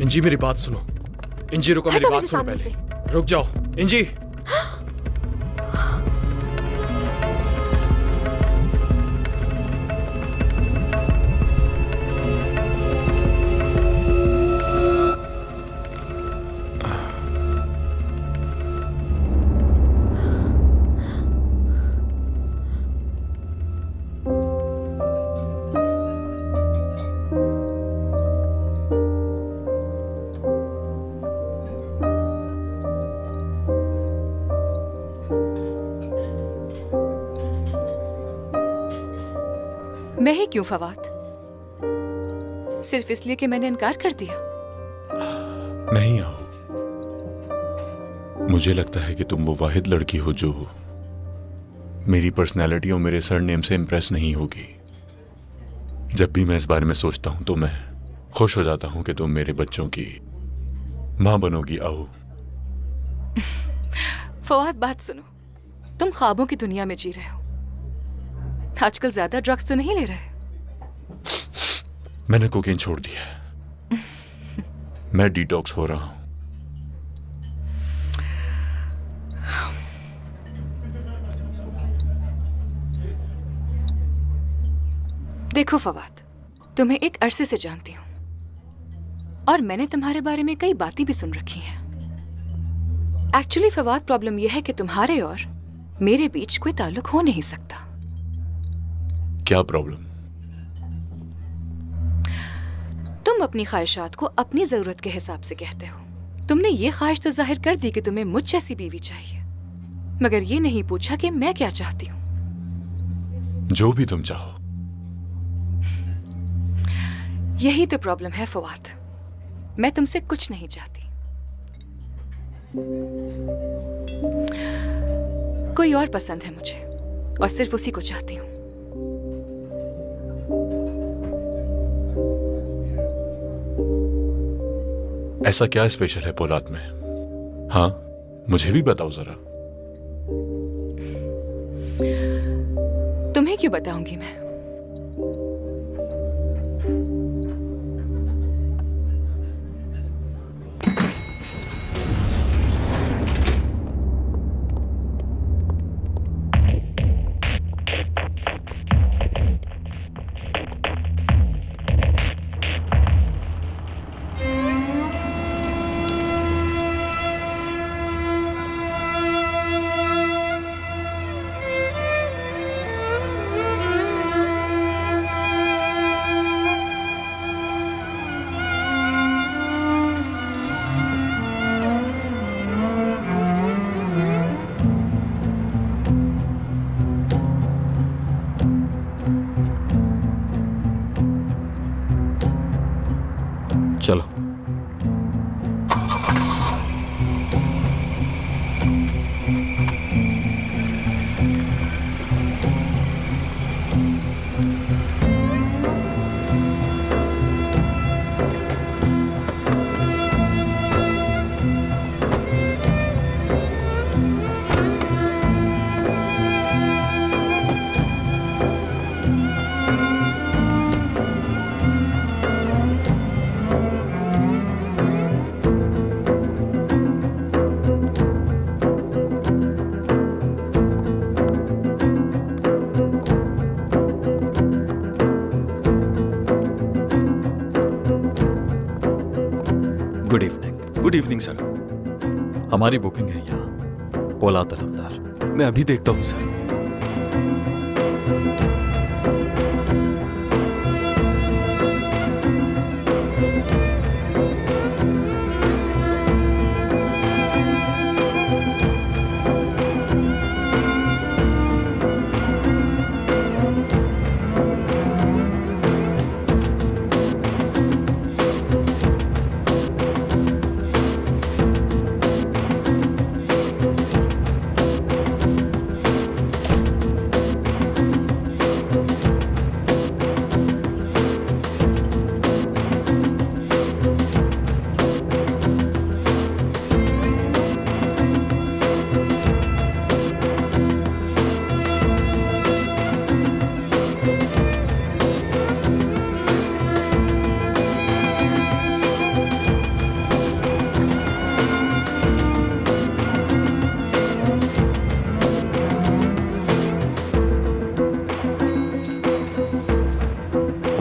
इंजी मेरी बात सुनो। इंजी रुको, मेरी बात सुनो पहले। रुक जाओ इंजी। मैं ही क्यों फवाद? सिर्फ इसलिए कि मैंने इनकार कर दिया? नहीं आओ, मुझे लगता है कि तुम वो वाहिद लड़की हो जो मेरी पर्सनैलिटी और मेरे सरनेम से इम्प्रेस नहीं होगी। जब भी मैं इस बारे में सोचता हूं तो मैं खुश हो जाता हूं कि तुम मेरे बच्चों की मां बनोगी। आओ फवाद, बात सुनो। तुम ख्वाबों की दुनिया में जी रहे हो। आजकल ज्यादा ड्रग्स तो नहीं ले रहे? मैंने कोकेन छोड़ दिया है। मैं डिटॉक्स हो रहा हूं। देखो फवाद, तुम्हें एक अरसे से जानती हूं और मैंने तुम्हारे बारे में कई बातें भी सुन रखी हैं। एक्चुअली फवाद, प्रॉब्लम यह है कि तुम्हारे और मेरे बीच कोई ताल्लुक हो नहीं सकता। क्या प्रॉब्लम? तुम अपनी ख्वाहिशात को अपनी जरूरत के हिसाब से कहते हो। तुमने ये ख्वाहिश तो जाहिर कर दी कि तुम्हें मुझ जैसी बीवी चाहिए, मगर ये नहीं पूछा कि मैं क्या चाहती हूँ। जो भी तुम चाहो। यही तो प्रॉब्लम है फवाद। मैं तुमसे कुछ नहीं चाहती। कोई और पसंद है मुझे और सिर्फ उसी को चाहती हूँ। ऐसा क्या स्पेशल है पोलाद में? हाँ, मुझे भी बताओ जरा। तुम्हें क्यों बताऊंगी मैं? चलो। Good evening. Good evening sir. हमारी बुकिंग है यहाँ, पोला तलबदार। मैं अभी देखता हूँ सर।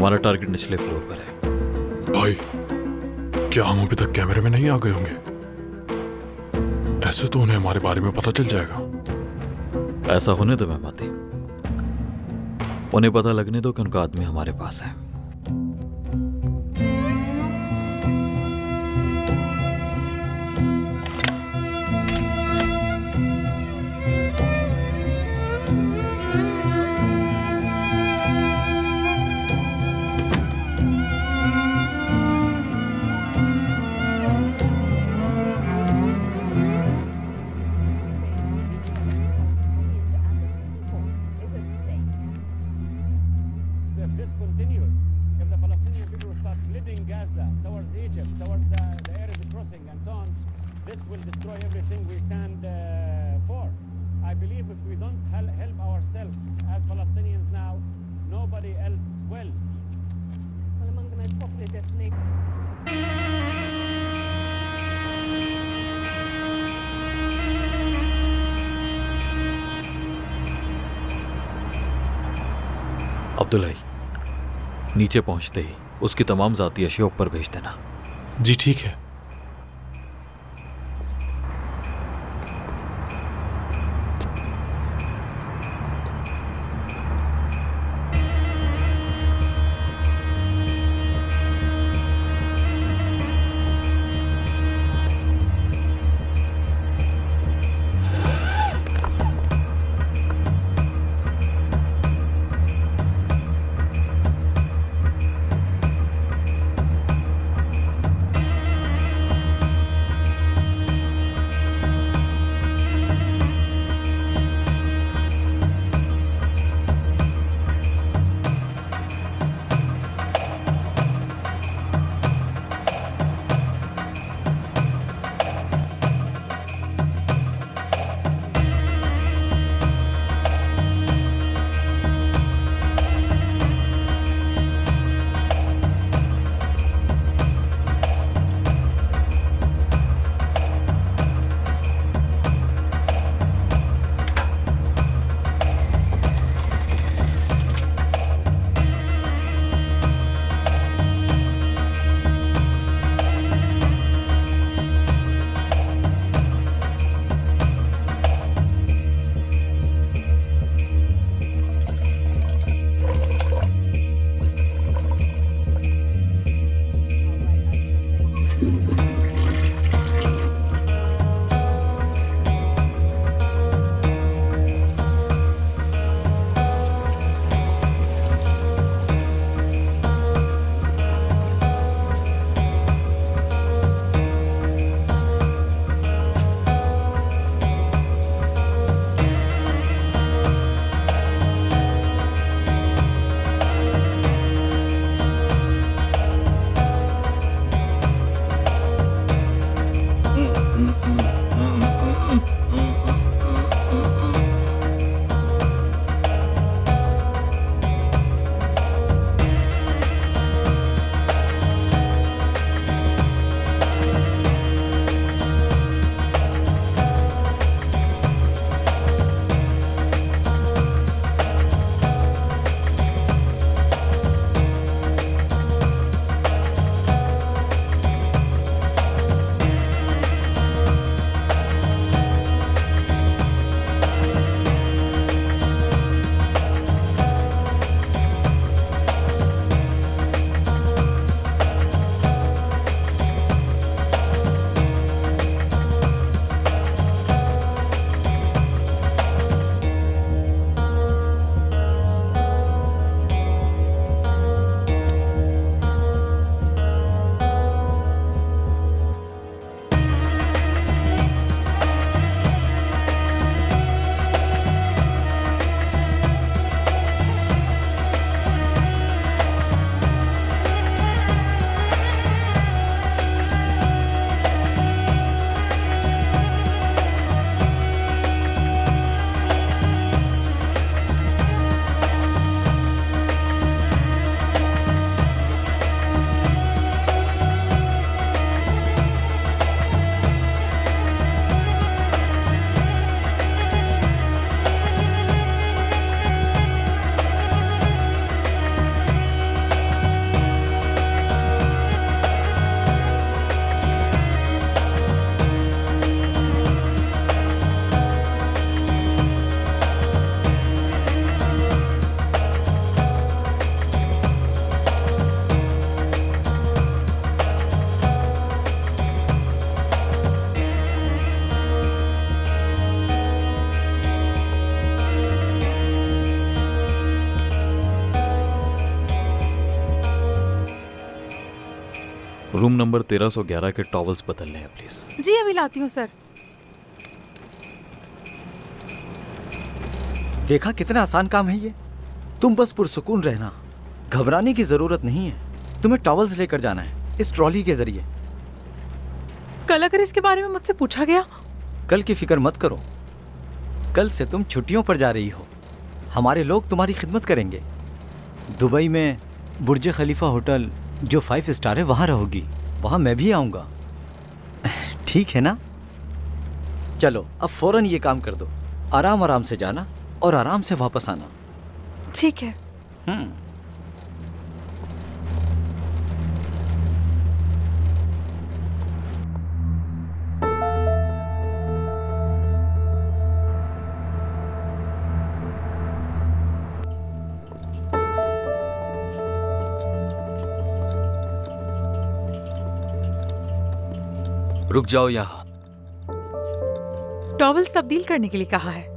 हमारा टारगेट निचले फ्लोर पर है। भाई, क्या हम अभी तक कैमरे में नहीं आ गए होंगे? ऐसे तो उन्हें हमारे बारे में पता चल जाएगा। ऐसा होने दो मेहमती, उन्हें पता लगने दो कि उनका आदमी हमारे पास है। If this continues, if the Palestinian people start fleeing Gaza towards Egypt, towards the Arab crossing and so on, this will destroy everything we stand for. I believe if we don't help ourselves as Palestinians now, nobody else will. Well, among the most popular destinations. Abdullahi, नीचे पहुंचते ही उसकी तमाम जाती अशिया ऊपर भेज देना। जी ठीक है। रूम नंबर 1311 के टॉवल्स बदलने हैं प्लीज। जी अभी लाती हूँ सर। देखा कितना आसान काम है ये। तुम बस पुरसुकून रहना, घबराने की जरूरत नहीं है। तुम्हें टॉवल्स लेकर जाना है इस ट्रॉली के जरिए। कल अगर इसके बारे में मुझसे पूछा गया? कल की फिक्र मत करो, कल से तुम छुट्टियों पर जा रही हो। हमारे लोग तुम्हारी खिदमत करेंगे। दुबई में बुर्ज खलीफा होटल जो 5 स्टार है वहाँ रहोगी, वहाँ मैं भी आऊँगा। ठीक है ना? चलो अब फौरन ये काम कर दो। आराम आराम से जाना और आराम से वापस आना। ठीक है। रुक जाओ यहाँ। टॉवल्स तब्दील करने के लिए कहा है।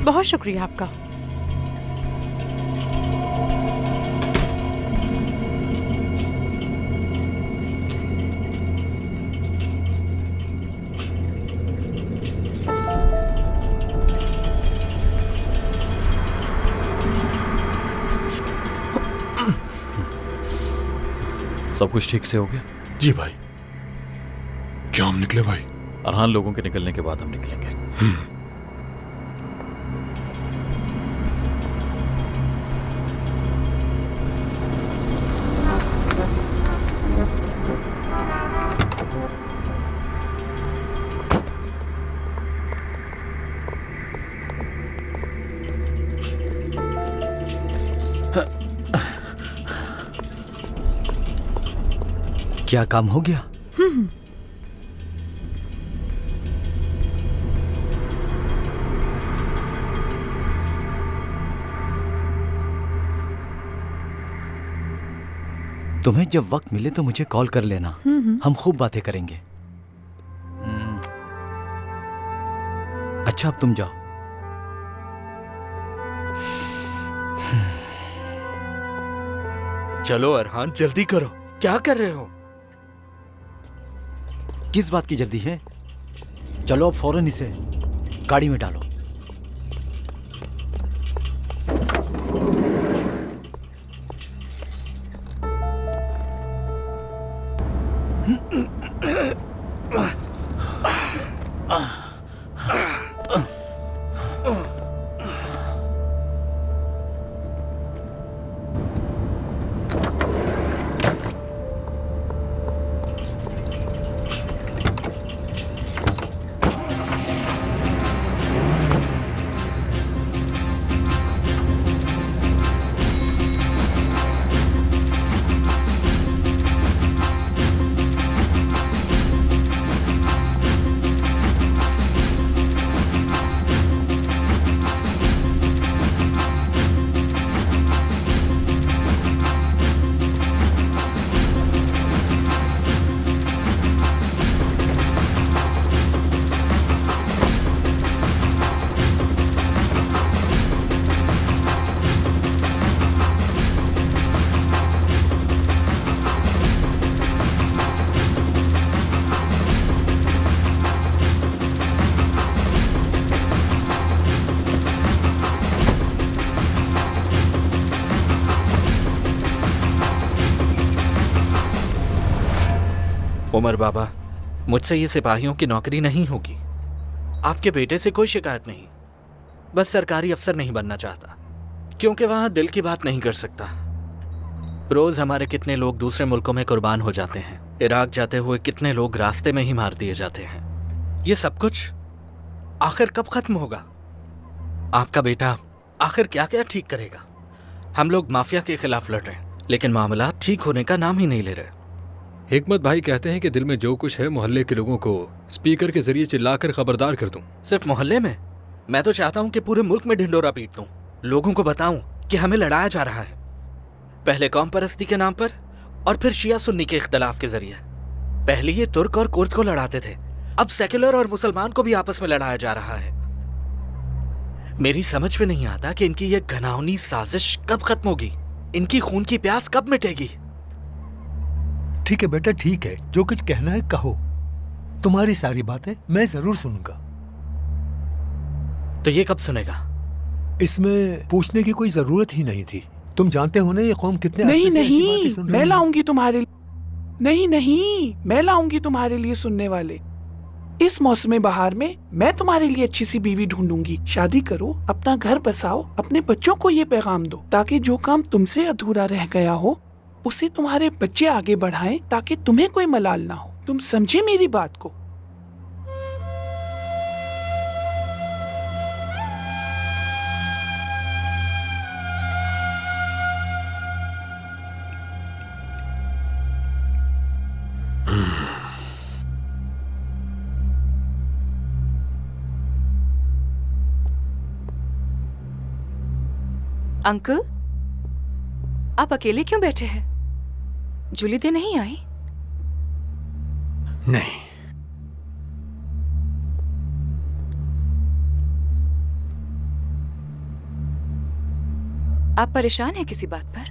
बहुत शुक्रिया आपका। सब कुछ ठीक से हो गया? जी भाई। क्या हम निकले भाई? अरहान लोगों के निकलने के बाद हम निकलेंगे। क्या काम हो गया? तुम्हें जब वक्त मिले तो मुझे कॉल कर लेना। हम खूब बातें करेंगे। अच्छा अब तुम जाओ। चलो अरहान जल्दी करो, क्या कर रहे हो? किस बात की जल्दी है? चलो अब फौरन इसे गाड़ी में डालो। उमर बाबा, मुझसे ये सिपाहियों की नौकरी नहीं होगी। आपके बेटे से कोई शिकायत नहीं, बस सरकारी अफसर नहीं बनना चाहता, क्योंकि वहां दिल की बात नहीं कर सकता। रोज हमारे कितने लोग दूसरे मुल्कों में कुर्बान हो जाते हैं, इराक जाते हुए कितने लोग रास्ते में ही मार दिए जाते हैं। ये सब कुछ आखिर कब खत्म होगा? आपका बेटा आखिर क्या क्या ठीक करेगा? हम लोग माफिया के खिलाफ लड़ रहे हैं, लेकिन मामला ठीक होने का नाम ही नहीं ले रहे। हिकमत भाई कहते हैं कि दिल में जो कुछ है मोहल्ले के लोगों को स्पीकर के जरिए चिल्लाकर खबरदार कर दूं। सिर्फ मोहल्ले में? मैं तो चाहता हूं कि पूरे मुल्क में ढिंडोरा पीट दूं, लोगों को बताऊं कि हमें लड़ाया जा रहा है, पहले कौम परस्ती के नाम पर और फिर शिया सुन्नी के इख्तलाफ के जरिए। पहले ये तुर्क और कुर्द को लड़ाते थे, अब सेक्युलर और मुसलमान को भी आपस में लड़ाया जा रहा है। मेरी समझ में नहीं आता कि इनकी ये घिनौनी साजिश कब खत्म होगी, इनकी खून की प्यास कब मिटेगी। ठीक है बेटा, ठीक है, जो कुछ कहना है कहो। तुम्हारी सारी बातें मैं जरूर सुनूंगा। तो ये कब सुनेगा? इसमें पूछने की कोई जरूरत ही नहीं थी। तुम जानते हो ना ये कौम कितने अरसे नहीं से ऐसी बातें नहीं, सुन रही मैं है। लाऊंगी तुम्हारे नहीं, मैं लाऊंगी तुम्हारे लिए सुनने वाले। इस मौसम बहार में मैं तुम्हारे लिए अच्छी सी बीवी ढूंढूंगी। शादी करो, अपना घर बसाओ, अपने बच्चों को ये पैगाम दो ताकि जो काम तुमसे अधूरा रह गया हो उसे तुम्हारे बच्चे आगे बढ़ाएं, ताकि तुम्हें कोई मलाल ना हो। तुम समझे मेरी बात को? अंकल, आप अकेले क्यों बैठे हैं? जूली दे नहीं आई? नहीं, आप परेशान हैं किसी बात पर?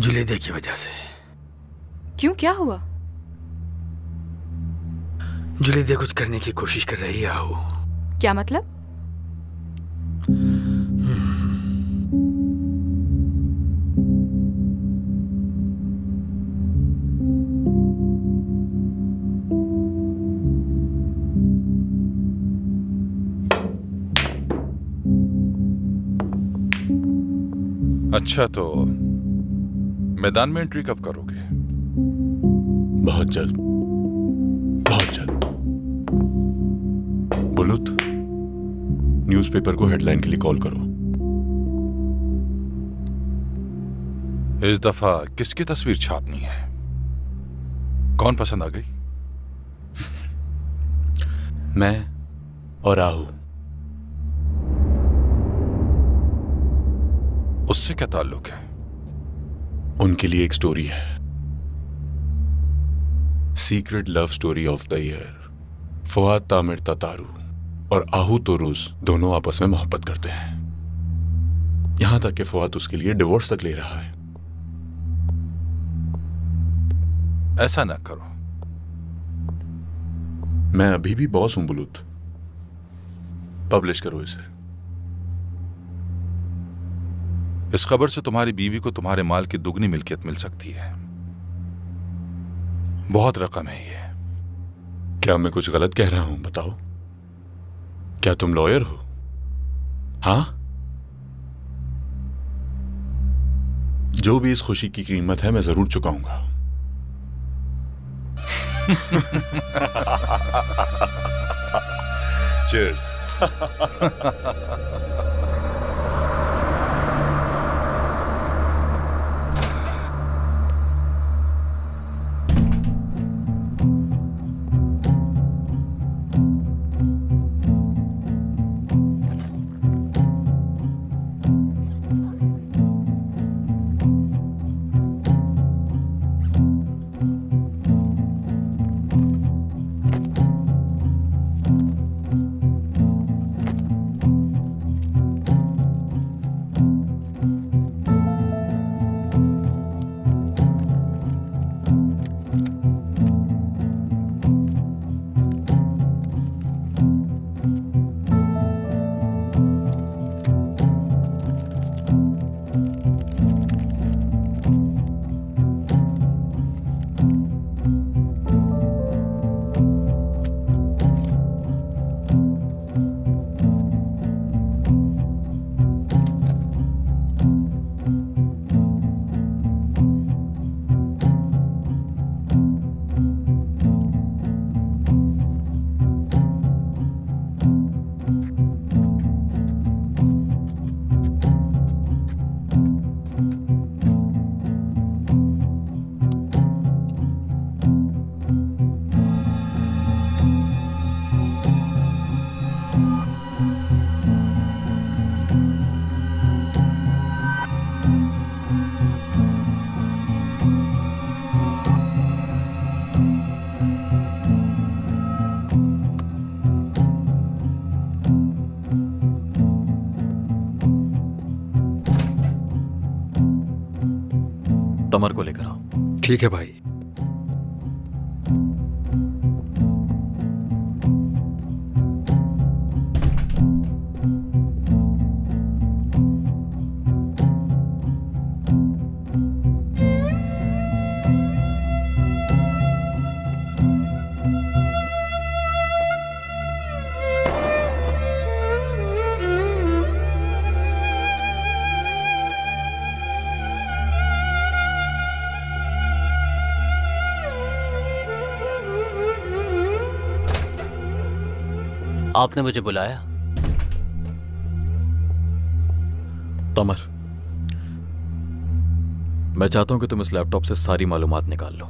जुलेदे की वजह से। क्यों, क्या हुआ? जुलेदे कुछ करने की कोशिश कर रही है आहू। क्या मतलब? अच्छा, तो मैदान में एंट्री कब करोगे? बहुत जल्द, बहुत जल्द। बुलुत, न्यूज़पेपर को हेडलाइन के लिए कॉल करो। इस दफा किसकी तस्वीर छापनी है? कौन पसंद आ गई? मैं और आहू। उससे क्या ताल्लुक है? उनके लिए एक स्टोरी है, secret love story of the year. फवाद तामिर ततारू और आहू तोरूज दोनों आपस में मोहब्बत करते हैं, यहां तक कि फवाद उसके लिए डिवोर्स तक ले रहा है। ऐसा ना करो। मैं अभी भी बॉस हूं बुलुत। पब्लिश करो इसे। इस खबर से तुम्हारी बीवी को तुम्हारे माल की दुगनी मिल्कियत मिल सकती है। बहुत रकम है ये। क्या मैं कुछ गलत कह रहा हूं? बताओ, क्या तुम लॉयर हो? हाँ? जो भी इस खुशी की कीमत है मैं जरूर चुकाऊंगा। Cheers. तमर को लेकर आओ। ठीक है भाई। आपने मुझे बुलाया? तमर, मैं चाहता हूं कि तुम इस लैपटॉप से सारी मालूमात निकाल लो।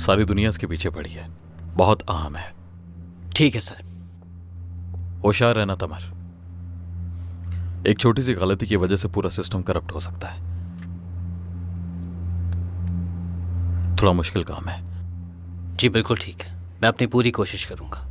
सारी दुनिया इसके पीछे पड़ी है, बहुत अहम है। ठीक है सर। होशियार रहना तमर, एक छोटी सी गलती की वजह से पूरा सिस्टम करप्ट हो सकता है। थोड़ा मुश्किल काम है। जी बिल्कुल ठीक है, मैं अपनी पूरी कोशिश करूंगा।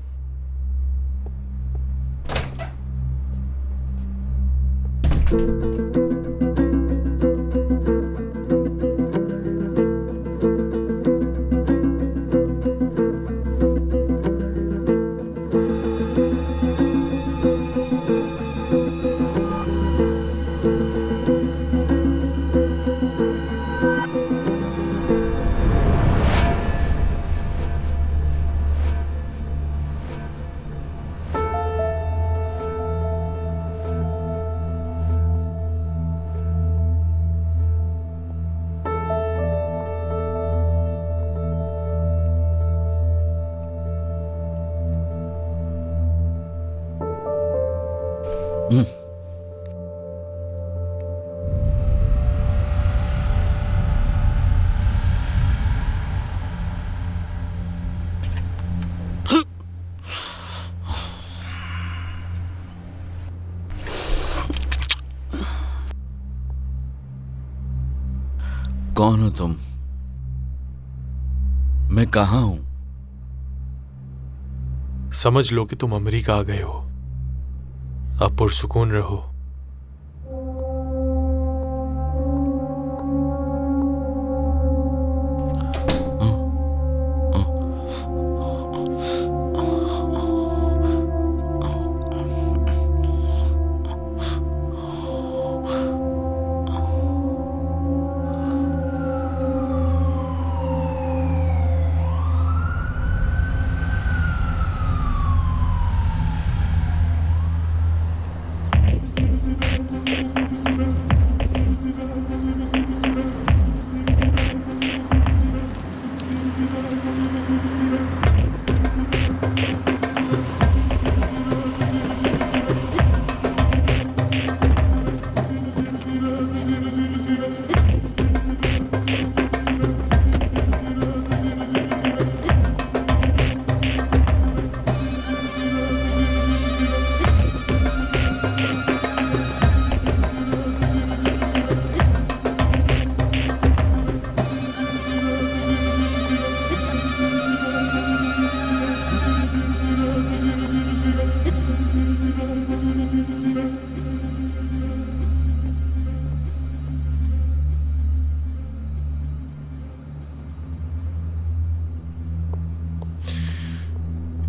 कौन हो तुम? मैं कहाँ हूं? समझ लो कि तुम अमेरिका आ गए हो। अब पुरसुकून रहो।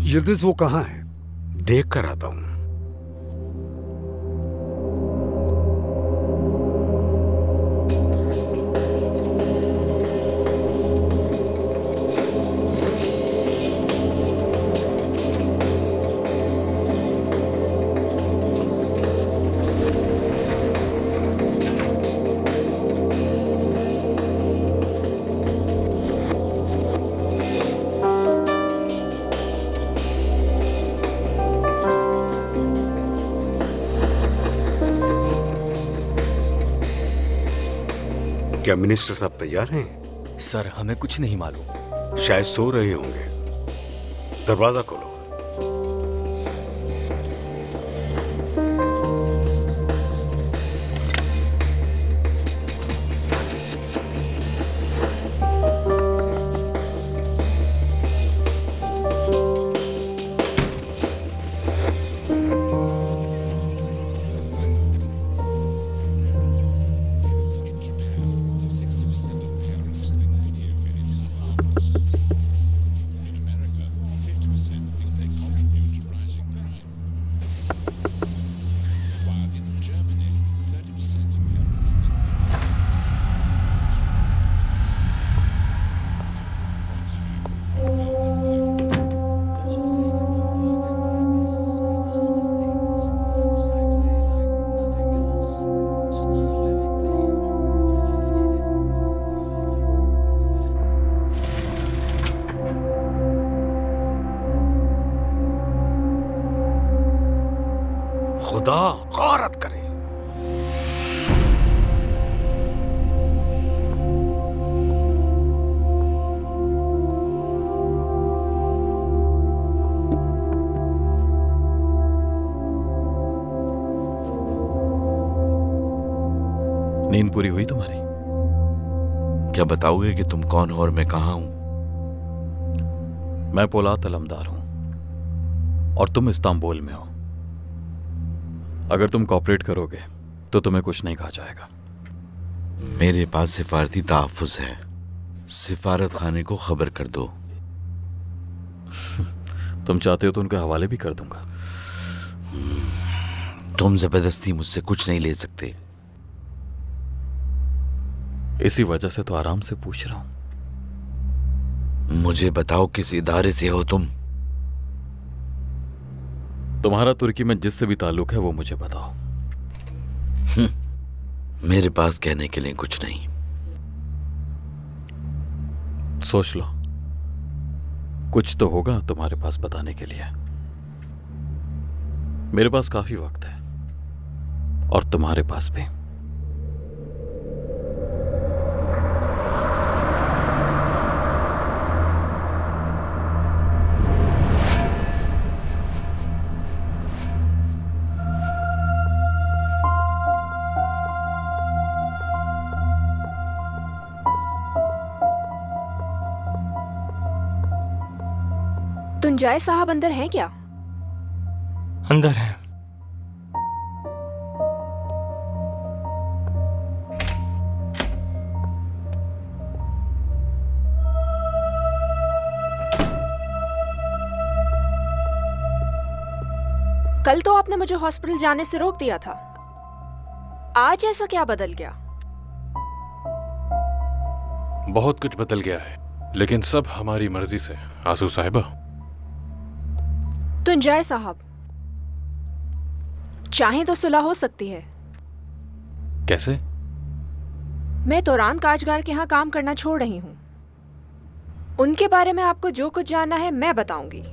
यिल्दिज वो कहाँ है? देख कर आता हूं। क्या मिनिस्टर साहब तैयार हैं? सर हमें कुछ नहीं मालूम। शायद सो रहे होंगे। दरवाजा खोलो। बात करें। नींद पूरी हुई तुम्हारी? क्या बताओगे कि तुम कौन हो और मैं कहाँ हूं? मैं पोलाद तलमदार हूं और तुम इस्तांबुल में हो। अगर तुम कॉपरेट करोगे तो तुम्हें कुछ नहीं कहा जाएगा। मेरे पास सिफारती तहफ़्फ़ुज़ है। सिफारत खाने को खबर कर दो। तुम चाहते हो तो उनके हवाले भी कर दूंगा। तुम जबरदस्ती मुझसे कुछ नहीं ले सकते। इसी वजह से तो आराम से पूछ रहा हूं। मुझे बताओ किस इदारे से हो तुम? तुम्हारा तुर्की में जिससे भी ताल्लुक है वो मुझे बताओ। मेरे पास कहने के लिए कुछ नहीं। सोच लो, कुछ तो होगा तुम्हारे पास बताने के लिए। मेरे पास काफी वक्त है और तुम्हारे पास भी। तुंजाए साहब अंदर हैं क्या? अंदर है। कल तो आपने मुझे हॉस्पिटल जाने से रोक दिया था। आज ऐसा क्या बदल गया? बहुत कुछ बदल गया है, लेकिन सब हमारी मर्जी से। आंसू साहिबा। तुंजाए साहब, चाहे तो सुलह हो सकती है। कैसे? मैं तोरान काजगार के यहाँ काम करना छोड़ रही हूँ। उनके बारे में आपको जो कुछ जानना है मैं बताऊंगी।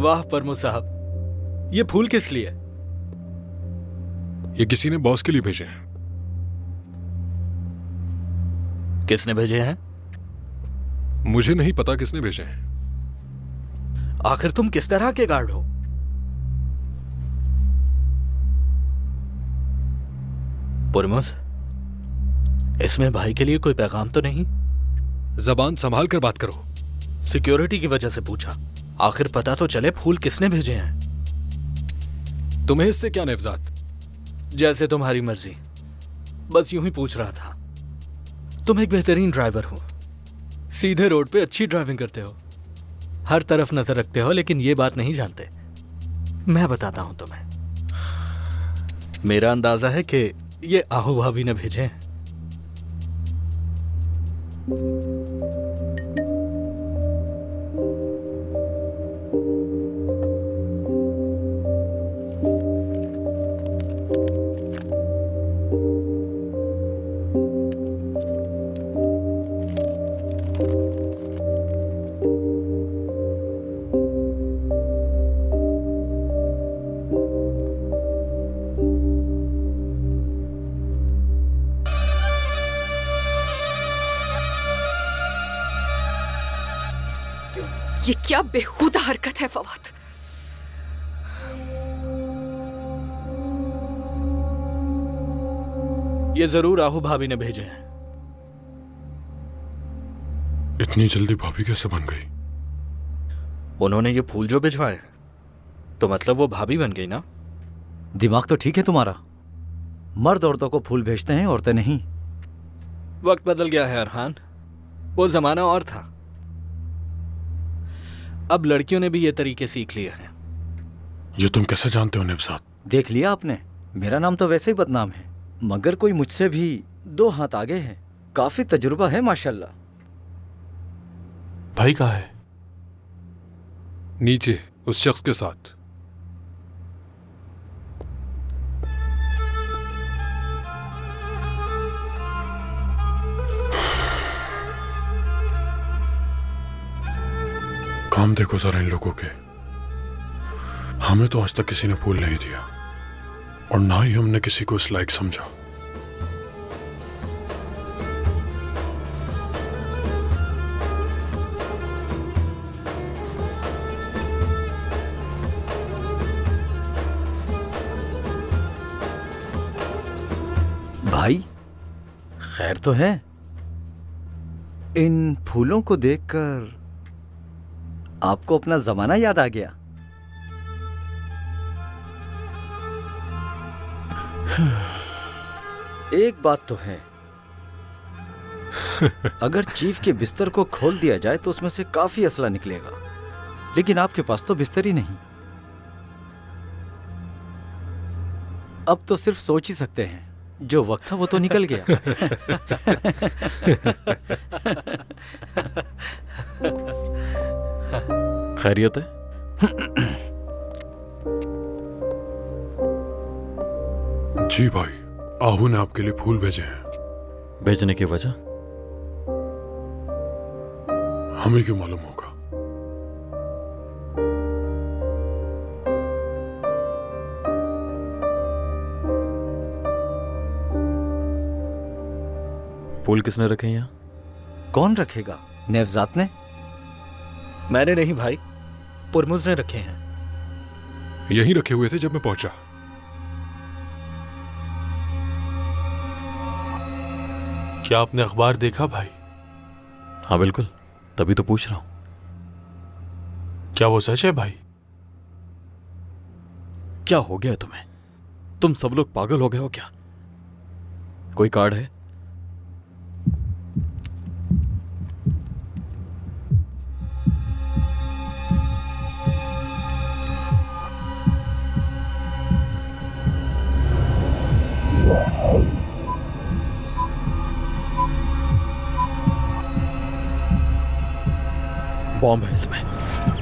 वाह परमो साहब, ये फूल किस लिए? ये किसी ने बॉस के लिए भेजे हैं। किसने भेजे हैं? मुझे नहीं पता किसने भेजे हैं। आखिर तुम किस तरह के गार्ड हो? पुरमुस, इसमें भाई के लिए कोई पैगाम तो नहीं? जबान संभाल कर बात करो। सिक्योरिटी की वजह से पूछा। आखिर पता तो चले फूल किसने भेजे हैं। तुम्हें इससे क्या नेवजात? जैसे तुम्हारी मर्जी, बस यूं ही पूछ रहा था। तुम एक बेहतरीन ड्राइवर हो, सीधे रोड पे अच्छी ड्राइविंग करते हो, हर तरफ नजर रखते हो, लेकिन ये बात नहीं जानते। मैं बताता हूं तुम्हें। मेरा अंदाजा है कि ये आहू भाभी ने भेजे हैं। ये क्या बेहुदा हरकत है फवाद। ये जरूर आहू भाभी ने भेजे हैं। इतनी जल्दी भाभी कैसे बन गई? उन्होंने ये फूल जो भिजवाए तो मतलब वो भाभी बन गई ना? दिमाग तो ठीक है तुम्हारा। मर्द औरतों को फूल भेजते हैं, औरतें नहीं। वक्त बदल गया है अरहान, वो जमाना और था। अब लड़कियों ने भी ये तरीके सीख लिए हैं। ये तुम कैसे जानते हो नेवजात? देख लिया आपने, मेरा नाम तो वैसे ही बदनाम है, मगर कोई मुझसे भी 2 हाथ आगे है। काफी तजुर्बा है माशाल्लाह। भाई कहाँ है? नीचे उस शख्स के साथ। काम देखो जरा इन लोगों के। हमें तो आज तक किसी ने फूल नहीं दिया और ना ही हमने किसी को इस लायक समझा। भाई खैर तो है। इन फूलों को देखकर आपको अपना जमाना याद आ गया। एक बात तो है, अगर चीफ के बिस्तर को खोल दिया जाए तो उसमें से काफी असला निकलेगा, लेकिन आपके पास तो बिस्तर ही नहीं। अब तो सिर्फ सोच ही सकते हैं, जो वक्त था वो तो निकल गया। खैरियत है? जी भाई, आहू ने आपके लिए फूल भेजे हैं। भेजने की वजह हमें क्यों मालूम होगा? फूल किसने रखे हैं यहाँ? कौन रखेगा? नेवजात ने। मैंने नहीं भाई, पुरमुज ने रखे हैं। यहीं रखे हुए थे जब मैं पहुंचा। क्या आपने अखबार देखा भाई? हाँ बिल्कुल, तभी तो पूछ रहा हूं। क्या वो सच है भाई? क्या हो गया तुम्हें? तुम सब लोग पागल हो गए हो क्या? कोई कार्ड है? बॉम्ब है इसमें।